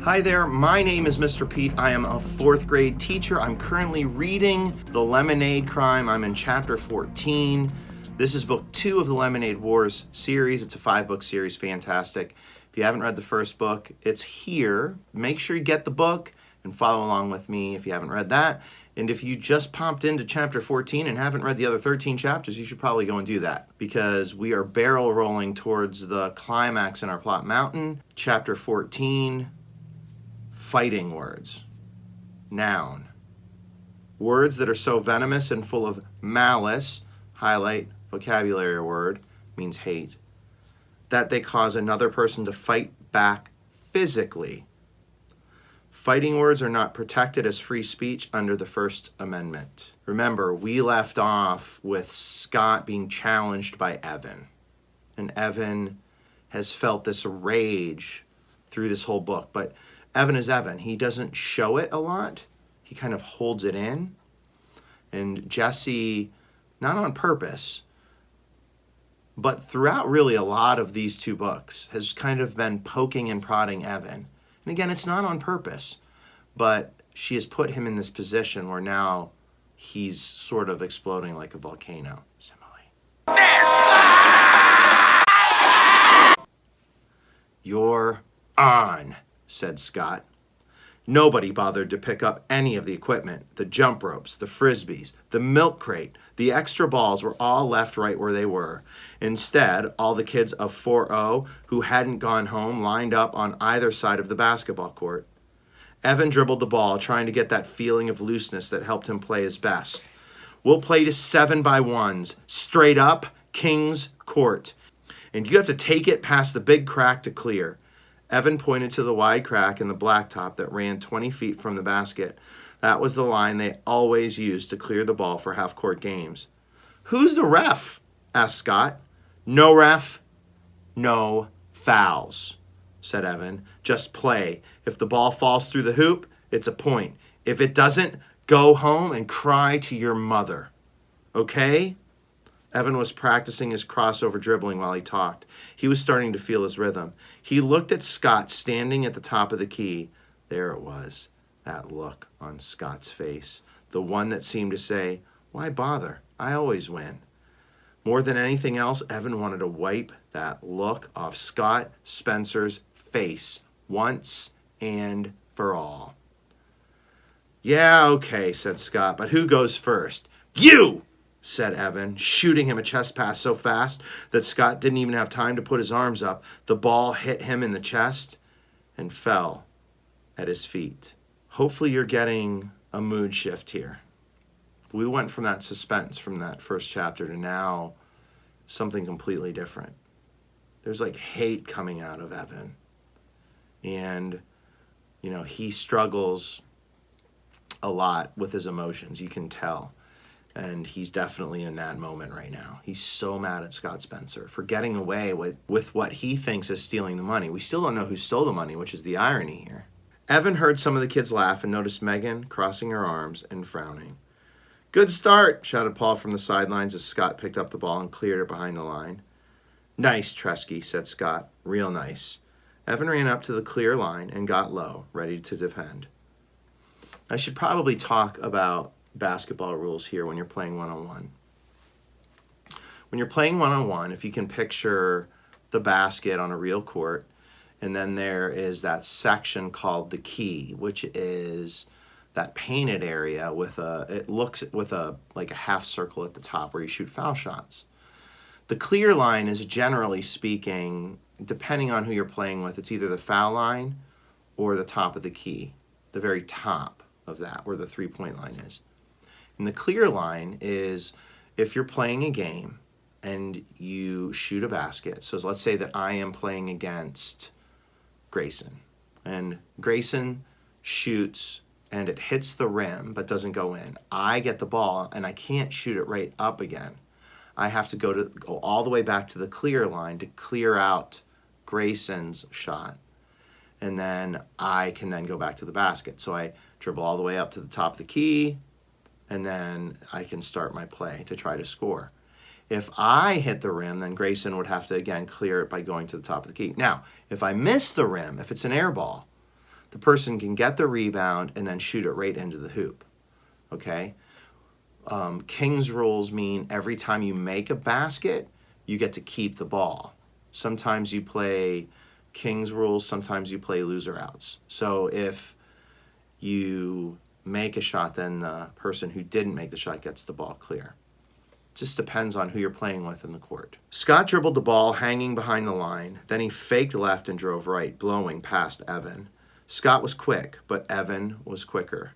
Hi there, my name is Mr. Pete. I am a 4th grade teacher. I'm currently reading The Lemonade Crime. I'm in chapter 14. This is book 2 of the Lemonade Wars series. It's a 5-book series, fantastic. If you haven't read the first book, it's here. Make sure you get the book and follow along with me if you haven't read that. And if you just popped into chapter 14 and haven't read the other 13 chapters, you should probably go and do that, because we are barrel rolling towards the climax in our plot mountain. Chapter 14, fighting words. Noun. Words that are so venomous and full of malice, highlight vocabulary word, means hate, that they cause another person to fight back physically. Fighting words are not protected as free speech under the First Amendment. Remember, we left off with Scott being challenged by Evan. And Evan has felt this rage through this whole book. But Evan is Evan. He doesn't show it a lot. He kind of holds it in. And Jesse, not on purpose, but throughout really a lot of these 2 books, has kind of been poking and prodding Evan. And again, it's not on purpose, but she has put him in this position where now he's sort of exploding like a volcano. Simile. You're on, said Scott. Nobody bothered to pick up any of the equipment. The jump ropes, the frisbees, the milk crate, the extra balls were all left right where they were. Instead, all the kids of 4-0 who hadn't gone home lined up on either side of the basketball court. Evan dribbled the ball, trying to get that feeling of looseness that helped him play his best. We'll play to 7x1s, straight up, King's Court. And you have to take it past the big crack to clear. Evan pointed to the wide crack in the blacktop that ran 20 feet from the basket. That was the line they always used to clear the ball for half-court games. Who's the ref? Asked Scott. No ref, no fouls, said Evan. Just play. If the ball falls through the hoop, it's a point. If it doesn't, go home and cry to your mother. Okay? Evan was practicing his crossover dribbling while he talked. He was starting to feel his rhythm. He looked at Scott standing at the top of the key. There it was, that look on Scott's face, the one that seemed to say, why bother? I always win. More than anything else, Evan wanted to wipe that look off Scott Spencer's face once and for all. Yeah, okay, said Scott, but who goes first? You! Said Evan, shooting him a chest pass so fast that Scott didn't even have time to put his arms up. The ball hit him in the chest and fell at his feet. Hopefully you're getting a mood shift here. We went from that suspense from that first chapter to now something completely different. There's like hate coming out of Evan. And, he struggles a lot with his emotions. You can tell. And he's definitely in that moment right now. He's so mad at Scott Spencer for getting away with what he thinks is stealing the money. We still don't know who stole the money, which is the irony here. Evan heard some of the kids laugh and noticed Megan crossing her arms and frowning. Good start, shouted Paul from the sidelines as Scott picked up the ball and cleared it behind the line. Nice, Tresky, said Scott. Real nice. Evan ran up to the clear line and got low, ready to defend. I should probably talk about basketball rules here when you're playing one-on-one. When you're playing one-on-one, if you can picture the basket on a real court, and then there is that section called the key, which is that painted area with a half circle at the top where you shoot foul shots. The clear line is, generally speaking, depending on who you're playing with, it's either the foul line or the top of the key, the very top of that, where the three-point line is. And the clear line is if you're playing a game and you shoot a basket. So let's say that I am playing against Grayson. And Grayson shoots and it hits the rim but doesn't go in. I get the ball and I can't shoot it right up again. I have to go all the way back to the clear line to clear out Grayson's shot. And then I can then go back to the basket. So I dribble all the way up to the top of the key, and then I can start my play to try to score. If I hit the rim, then Grayson would have to, again, clear it by going to the top of the key. Now, if I miss the rim, if it's an air ball, the person can get the rebound and then shoot it right into the hoop. Okay? King's rules mean every time you make a basket, you get to keep the ball. Sometimes you play King's rules, sometimes you play loser outs. So if you make a shot, then the person who didn't make the shot gets the ball clear. It just depends on who you're playing with in the court. Scott dribbled the ball hanging behind the line. Then he faked left and drove right, blowing past Evan. Scott was quick, but Evan was quicker.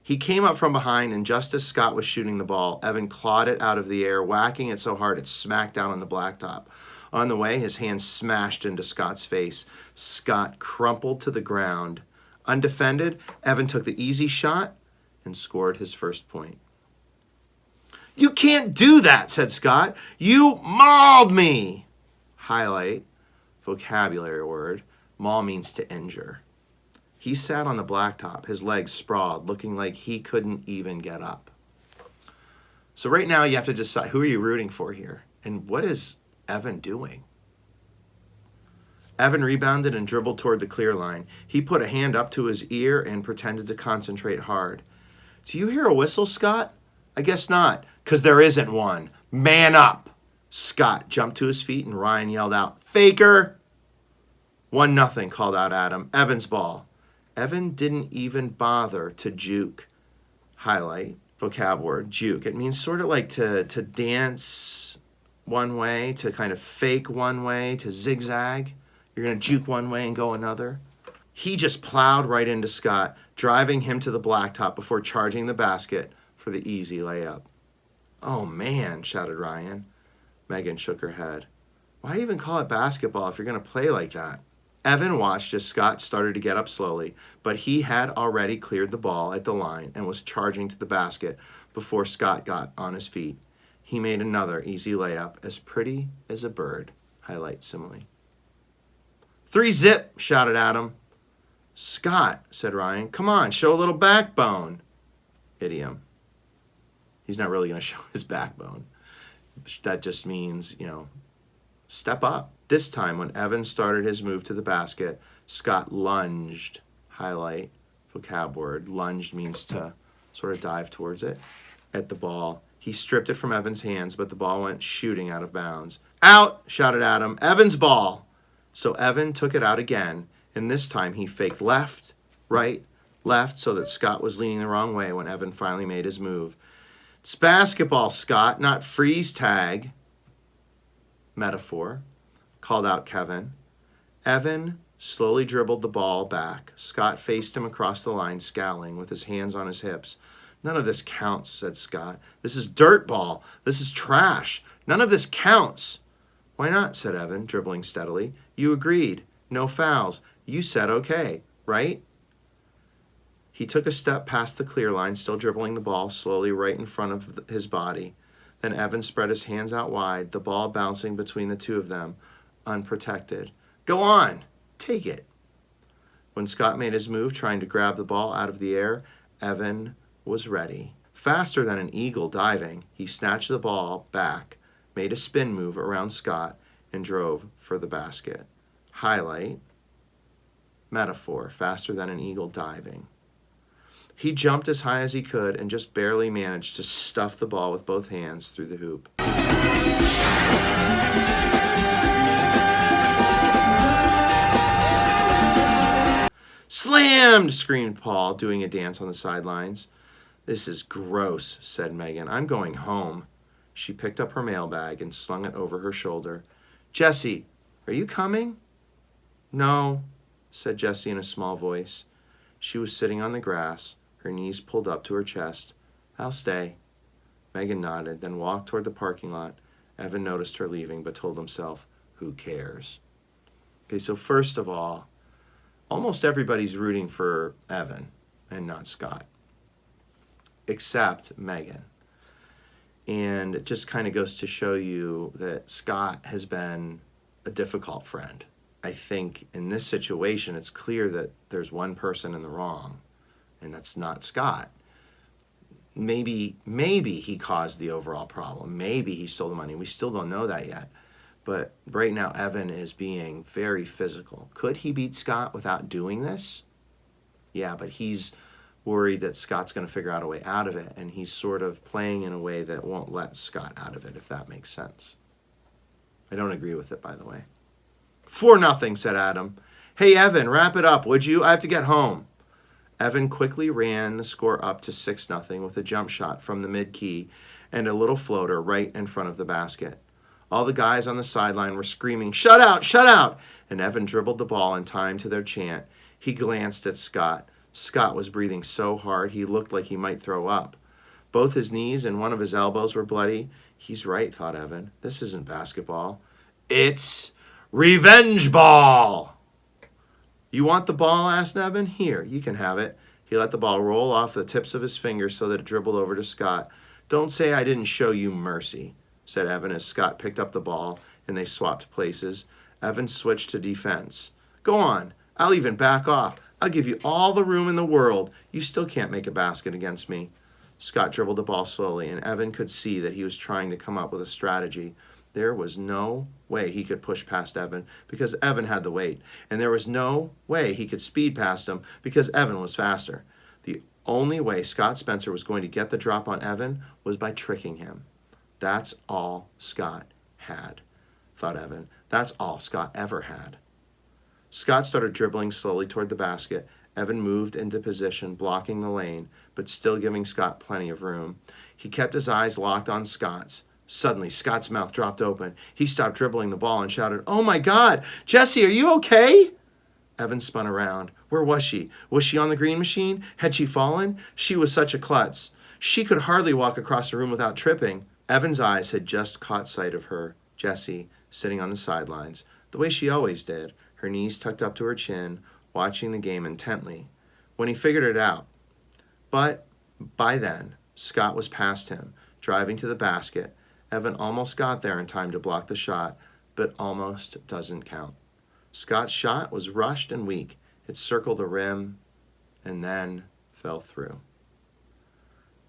He came up from behind, and just as Scott was shooting the ball, Evan clawed it out of the air, whacking it so hard it smacked down on the blacktop. On the way, his hand smashed into Scott's face. Scott crumpled to the ground. Undefended, Evan took the easy shot and scored his first point. "You can't do that," said Scott. "You mauled me." Highlight, vocabulary word. Maul means to injure. He sat on the blacktop, his legs sprawled, looking like he couldn't even get up. So right now you have to decide, who are you rooting for here? And what is Evan doing? Evan rebounded and dribbled toward the clear line. He put a hand up to his ear and pretended to concentrate hard. "Do you hear a whistle, Scott?" "I guess not, 'cause there isn't one. Man up." Scott jumped to his feet and Ryan yelled out, "Faker!" 1-0, called out Adam. Evan's ball. Evan didn't even bother to juke. Highlight, vocab word, juke. It means sort of like to dance one way, to kind of fake one way, to zigzag. You're going to juke one way and go another. He just plowed right into Scott, driving him to the blacktop before charging the basket for the easy layup. "Oh, man," shouted Ryan. Megan shook her head. "Why even call it basketball if you're going to play like that?" Evan watched as Scott started to get up slowly, but he had already cleared the ball at the line and was charging to the basket before Scott got on his feet. He made another easy layup, as pretty as a bird. Highlight simile. 3-zip, shouted Adam. "Scott," said Ryan, "come on, show a little backbone." Idiom. He's not really going to show his backbone. That just means, step up. This time, when Evan started his move to the basket, Scott lunged. Highlight, vocab word. Lunged means to sort of dive towards it. At the ball, he stripped it from Evan's hands, but the ball went shooting out of bounds. "Out!" shouted Adam. "Evan's ball!" So Evan took it out again, and this time he faked left, right, left, so that Scott was leaning the wrong way when Evan finally made his move. "It's basketball, Scott, not freeze tag." Metaphor, called out Kevin. Evan slowly dribbled the ball back. Scott faced him across the line, scowling, with his hands on his hips. "None of this counts," said Scott. "This is dirt ball. This is trash. None of this counts." "Why not?" said Evan, dribbling steadily. "You agreed. No fouls. You said okay, right?" He took a step past the clear line, still dribbling the ball slowly right in front of his body. Then Evan spread his hands out wide, the ball bouncing between the two of them, unprotected. "Go on, take it." When Scott made his move, trying to grab the ball out of the air, Evan was ready. Faster than an eagle diving, he snatched the ball back, made a spin move around Scott, and drove for the basket. Highlight, metaphor, faster than an eagle diving. He jumped as high as he could and just barely managed to stuff the ball with both hands through the hoop. "Slammed!" screamed Paul, doing a dance on the sidelines. "This is gross," said Megan. "I'm going home." She picked up her mailbag and slung it over her shoulder. "Jessie, are you coming?" "No," said Jessie in a small voice. She was sitting on the grass, her knees pulled up to her chest. "I'll stay." Megan nodded, then walked toward the parking lot. Evan noticed her leaving, but told himself, who cares? Okay, so first of all, almost everybody's rooting for Evan and not Scott, except Megan. And it just kind of goes to show you that Scott has been a difficult friend. I think in this situation, it's clear that there's one person in the wrong, and that's not Scott. Maybe he caused the overall problem. Maybe he stole the money. We still don't know that yet. But right now, Evan is being very physical. Could he beat Scott without doing this? Yeah, but he's worried that Scott's going to figure out a way out of it, and he's sort of playing in a way that won't let Scott out of it, if that makes sense. I don't agree with it, by the way. 4-0, said Adam. Hey, Evan, wrap it up, would you? I have to get home. Evan quickly ran the score up to 6-0 with a jump shot from the mid-key and a little floater right in front of the basket. All the guys on the sideline were screaming, "Shut out, shut out!" And Evan dribbled the ball in time to their chant. He glanced at Scott. Scott was breathing so hard he looked like he might throw up. Both his knees and one of his elbows were bloody. He's right, thought Evan. This isn't basketball. It's revenge ball! You want the ball? Asked Evan. Here, you can have it. He let the ball roll off the tips of his fingers so that it dribbled over to Scott. Don't say I didn't show you mercy, said Evan as Scott picked up the ball and they swapped places. Evan switched to defense. Go on. I'll even back off. I'll give you all the room in the world. You still can't make a basket against me. Scott dribbled the ball slowly, and Evan could see that he was trying to come up with a strategy. There was no way he could push past Evan because Evan had the weight, and there was no way he could speed past him because Evan was faster. The only way Scott Spencer was going to get the drop on Evan was by tricking him. That's all Scott had, thought Evan. That's all Scott ever had. Scott started dribbling slowly toward the basket. Evan moved into position, blocking the lane, but still giving Scott plenty of room. He kept his eyes locked on Scott's. Suddenly, Scott's mouth dropped open. He stopped dribbling the ball and shouted, "Oh my God! Jesse, are you okay?" Evan spun around. Where was she? Was she on the green machine? Had she fallen? She was such a klutz. She could hardly walk across the room without tripping. Evan's eyes had just caught sight of her, Jessie, sitting on the sidelines, the way she always did, her knees tucked up to her chin, watching the game intently, when he figured it out. But by then, Scott was past him, driving to the basket. Evan almost got there in time to block the shot, but almost doesn't count. Scott's shot was rushed and weak. It circled the rim and then fell through.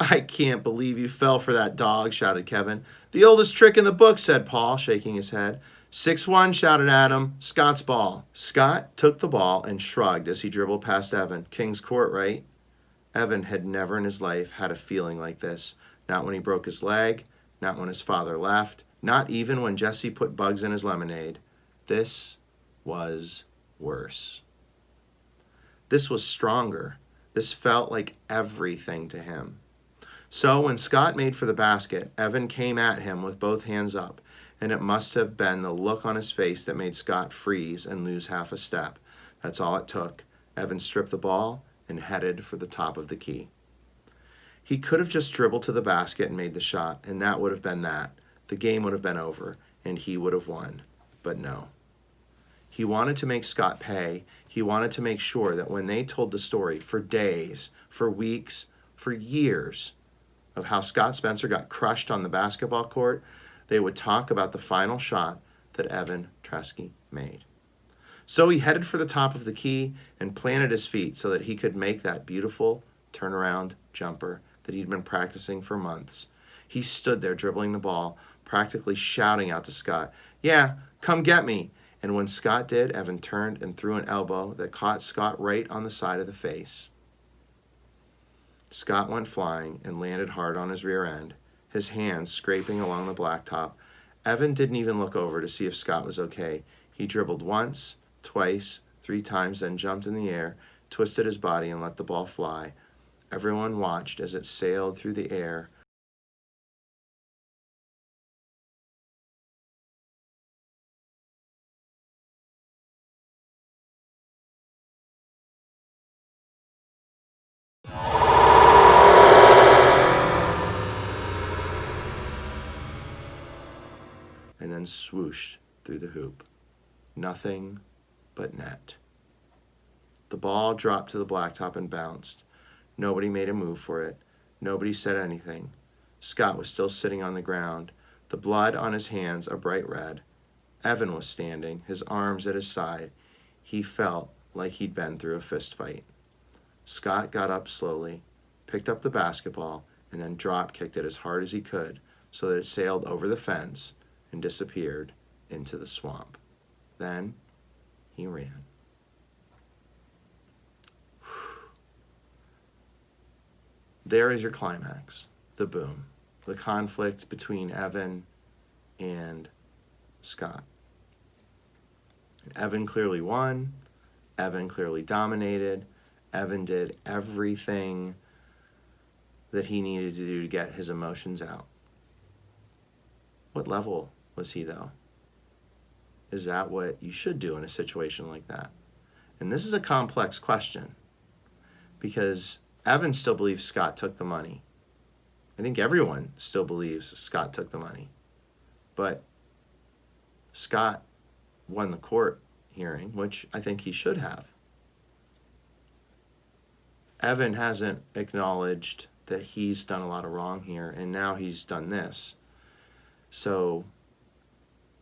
I can't believe you fell for that, dog, shouted Kevin. The oldest trick in the book, said Paul, shaking his head. 6-1, shouted Adam. Scott's ball. Scott took the ball and shrugged as he dribbled past Evan. King's Court, right? Evan had never in his life had a feeling like this. Not when he broke his leg, not when his father left, not even when Jesse put bugs in his lemonade. This was worse. This was stronger. This felt like everything to him. So when Scott made for the basket, Evan came at him with both hands up, and it must have been the look on his face that made Scott freeze and lose half a step. That's all it took. Evan stripped the ball and headed for the top of the key. He could have just dribbled to the basket and made the shot, and that would have been that. The game would have been over, and he would have won. But no. He wanted to make Scott pay. He wanted to make sure that when they told the story for days, for weeks, for years of how Scott Spencer got crushed on the basketball court, they would talk about the final shot that Evan Tresky made. So he headed for the top of the key and planted his feet so that he could make that beautiful turnaround jumper that he'd been practicing for months. He stood there dribbling the ball, practically shouting out to Scott, "Yeah, come get me." And when Scott did, Evan turned and threw an elbow that caught Scott right on the side of the face. Scott went flying and landed hard on his rear end, his hands scraping along the blacktop. Evan didn't even look over to see if Scott was okay. He dribbled once, twice, 3 times, then jumped in the air, twisted his body, and let the ball fly. Everyone watched as it sailed through the air. And then swooshed through the hoop. Nothing but net. The ball dropped to the blacktop and bounced. Nobody made a move for it. Nobody said anything. Scott was still sitting on the ground, the blood on his hands a bright red. Evan was standing, his arms at his side. He felt like he'd been through a fist fight. Scott got up slowly, picked up the basketball, and then drop-kicked it as hard as he could so that it sailed over the fence and disappeared into the swamp. Then he ran. there is your climax, the boom, the conflict between Evan and Scott. Evan clearly won. Evan clearly dominated. Evan did everything that he needed to do to get his emotions out. What level was he, though? Is that what you should do in a situation like that? And this is a complex question because Evan still believes Scott took the money. I think everyone still believes Scott took the money. But Scott won the court hearing, which I think he should have. Evan hasn't acknowledged that he's done a lot of wrong here, and now he's done this. So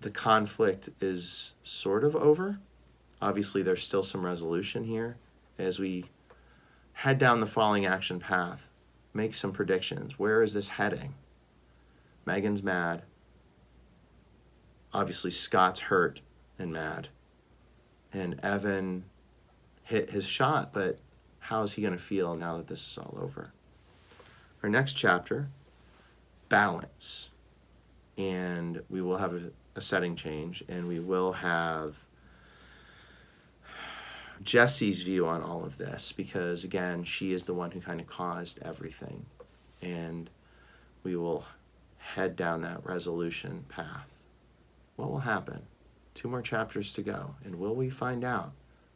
the conflict is sort of over. Obviously, there's still some resolution here as we head down the falling action path. Make some predictions. Where is this heading? Megan's mad. Obviously, Scott's hurt and mad. And Evan hit his shot, but how is he going to feel now that this is all over? Our next chapter, balance. And we will have a setting change, and we will have Jesse's view on all of this because, again, she is the one who kind of caused everything. And we will head down that resolution path. What will happen? 2 more chapters to go. And will we find out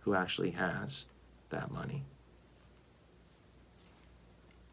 who actually has that money?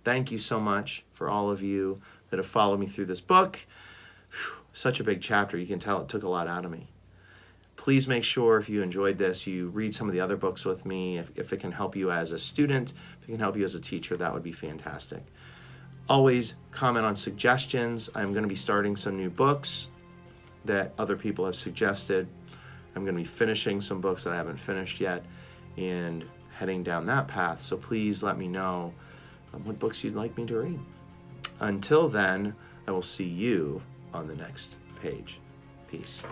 Thank you so much for all of you that have followed me through this book. Whew, such a big chapter. You can tell it took a lot out of me. Please make sure if you enjoyed this, you read some of the other books with me. If it can help you as a student, if it can help you as a teacher, that would be fantastic. Always comment on suggestions. I'm going to be starting some new books that other people have suggested. I'm going to be finishing some books that I haven't finished yet and heading down that path. So please let me know what books you'd like me to read. Until then, I will see you on the next page. Peace.